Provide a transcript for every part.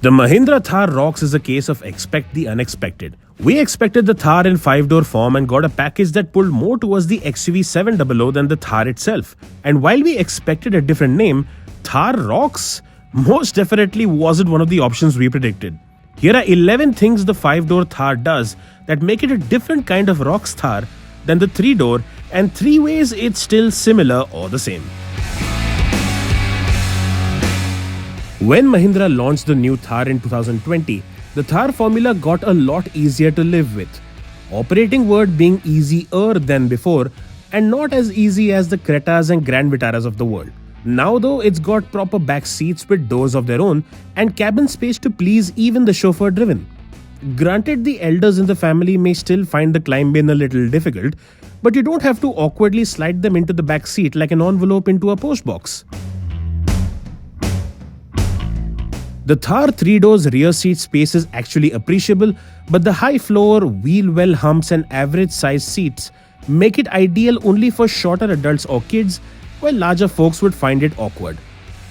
The Mahindra Thar ROXX is a case of expect the unexpected. We expected the Thar in 5-door form and got a package that pulled more towards the XUV 700 than the Thar itself. And while we expected a different name, Thar ROXX most definitely wasn't one of the options we predicted. Here are 11 things the 5-door Thar does that make it a different kind of ROXX Thar than the 3-door, and 3 ways it's still similar or the same. When Mahindra launched the new Thar in 2020, the Thar formula got a lot easier to live with. Operating word being easier than before and not as easy as the Cretas and Grand Vitaras of the world. Now though, it's got proper back seats with doors of their own and cabin space to please even the chauffeur driven. Granted, the elders in the family may still find the climb in a little difficult, but you don't have to awkwardly slide them into the back seat like an envelope into a post box. The Thar 3-door's rear seat space is actually appreciable, but the high floor, wheel well humps and average size seats make it ideal only for shorter adults or kids, while larger folks would find it awkward.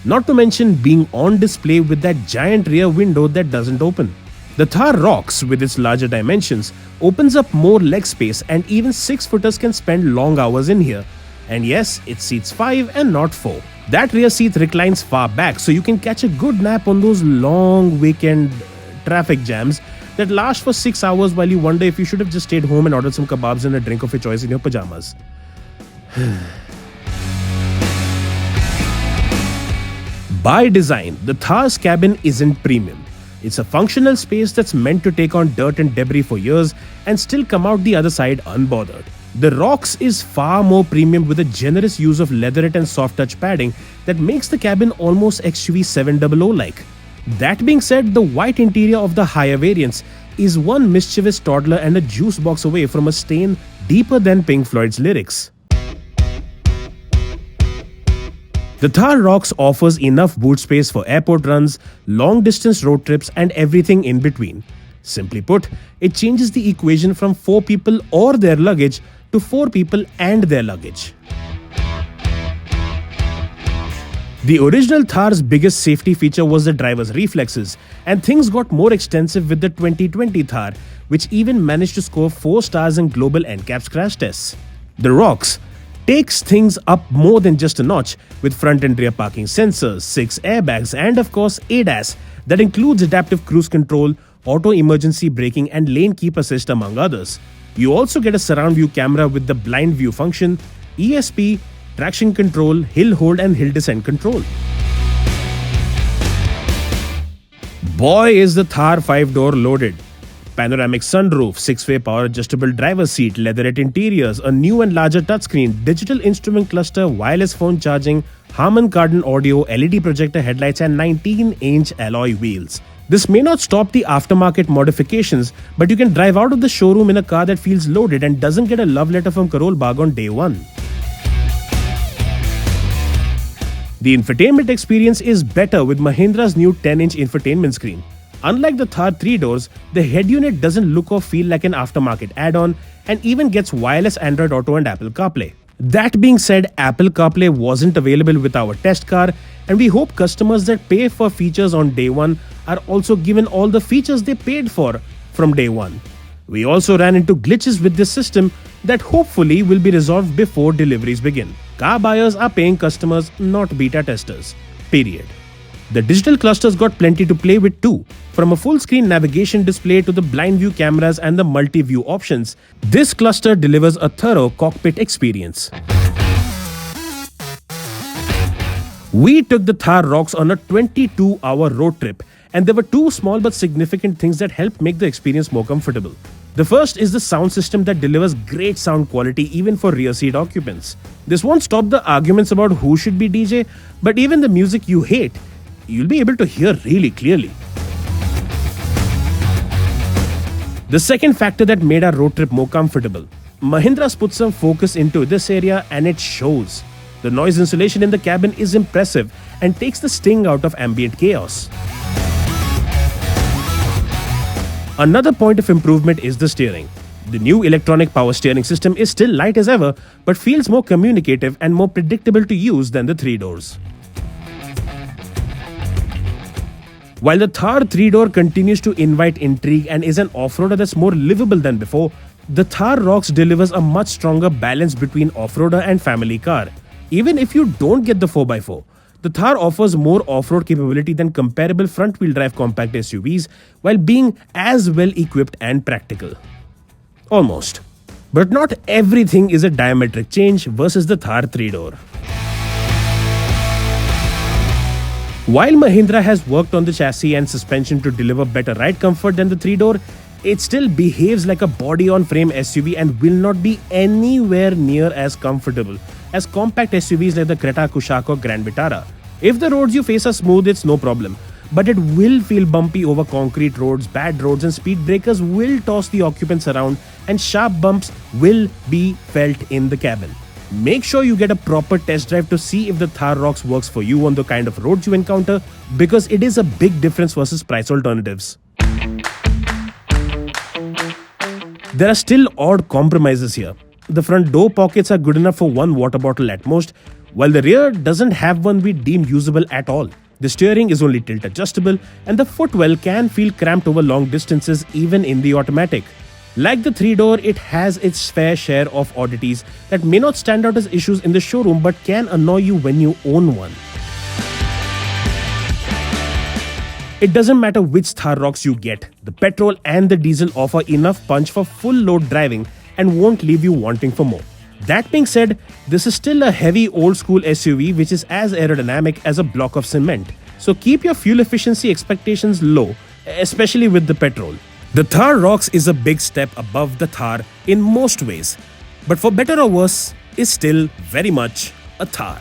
Not to mention being on display with that giant rear window that doesn't open. The Thar ROXX, with its larger dimensions, opens up more leg space and even 6-footers can spend long hours in here. And yes, it seats 5 and not 4. That rear seat reclines far back, so you can catch a good nap on those long weekend traffic jams that last for 6 hours while you wonder if you should have just stayed home and ordered some kebabs and a drink of your choice in your pajamas. By design, the Thar's cabin isn't premium. It's a functional space that's meant to take on dirt and debris for years and still come out the other side unbothered. The ROXX is far more premium with a generous use of leatherette and soft touch padding that makes the cabin almost XUV 700-like. That being said, the white interior of the higher variants is one mischievous toddler and a juice box away from a stain deeper than Pink Floyd's lyrics. The Thar ROXX offers enough boot space for airport runs, long-distance road trips and everything in between. Simply put, it changes the equation from 4 people or their luggage to 4 people and their luggage. The original Thar's biggest safety feature was the driver's reflexes, and things got more extensive with the 2020 Thar, which even managed to score 4 stars in global NCAP's crash tests. The ROXX takes things up more than just a notch with front and rear parking sensors, 6 airbags, and of course ADAS that includes adaptive cruise control, auto emergency braking and lane keep assist among others. You also get a surround view camera with the blind view function, ESP, traction control, hill hold and hill descent control. Boy is the Thar 5-door loaded. Panoramic sunroof, 6-way power adjustable driver's seat, leatherette interiors, a new and larger touchscreen, digital instrument cluster, wireless phone charging, Harman Kardon audio, LED projector headlights and 19-inch alloy wheels. This may not stop the aftermarket modifications, but you can drive out of the showroom in a car that feels loaded and doesn't get a love letter from Karol Bagh on day one. The infotainment experience is better with Mahindra's new 10-inch infotainment screen. Unlike the Thar 3-doors, the head unit doesn't look or feel like an aftermarket add-on and even gets wireless Android Auto and Apple CarPlay. That being said, Apple CarPlay wasn't available with our test car, and we hope customers that pay for features on day one are also given all the features they paid for from day one. We also ran into glitches with this system that hopefully will be resolved before deliveries begin. Car buyers are paying customers, not beta testers. Period. The digital clusters got plenty to play with too. From a full-screen navigation display to the blind view cameras and the multi-view options, this cluster delivers a thorough cockpit experience. We took the Thar ROXX on a 22-hour road trip, and there were 2 small but significant things that helped make the experience more comfortable. The first is the sound system that delivers great sound quality even for rear seat occupants. This won't stop the arguments about who should be DJ, but even the music you hate, you'll be able to hear really clearly. The second factor that made our road trip more comfortable. Mahindra's put some focus into this area and it shows. The noise insulation in the cabin is impressive and takes the sting out of ambient chaos. Another point of improvement is the steering. The new electronic power steering system is still light as ever, but feels more communicative and more predictable to use than the 3 doors. While the Thar 3-door continues to invite intrigue and is an off-roader that's more livable than before, the Thar ROXX delivers a much stronger balance between off-roader and family car. Even if you don't get the 4x4, the Thar offers more off-road capability than comparable front-wheel drive compact SUVs while being as well equipped and practical. Almost. But not everything is a diametric change versus the Thar 3-door. While Mahindra has worked on the chassis and suspension to deliver better ride comfort than the 3-door, it still behaves like a body-on-frame SUV and will not be anywhere near as comfortable as compact SUVs like the Creta Kushaq or Grand Vitara. If the roads you face are smooth, it's no problem. But it will feel bumpy over concrete roads, bad roads, and speed breakers will toss the occupants around, and sharp bumps will be felt in the cabin. Make sure you get a proper test drive to see if the Thar ROXX works for you on the kind of roads you encounter, because it is a big difference versus price alternatives. There are still odd compromises here. The front door pockets are good enough for one water bottle at most, while the rear doesn't have one we deem usable at all. The steering is only tilt adjustable, and the footwell can feel cramped over long distances even in the automatic. Like the 3-door, it has its fair share of oddities that may not stand out as issues in the showroom but can annoy you when you own one. It doesn't matter which Thar ROXX you get, the petrol and the diesel offer enough punch for full load driving and won't leave you wanting for more. That being said, this is still a heavy old school SUV which is as aerodynamic as a block of cement. So keep your fuel efficiency expectations low, especially with the petrol. The Thar ROXX is a big step above the Thar in most ways, but for better or worse, is still very much a Thar.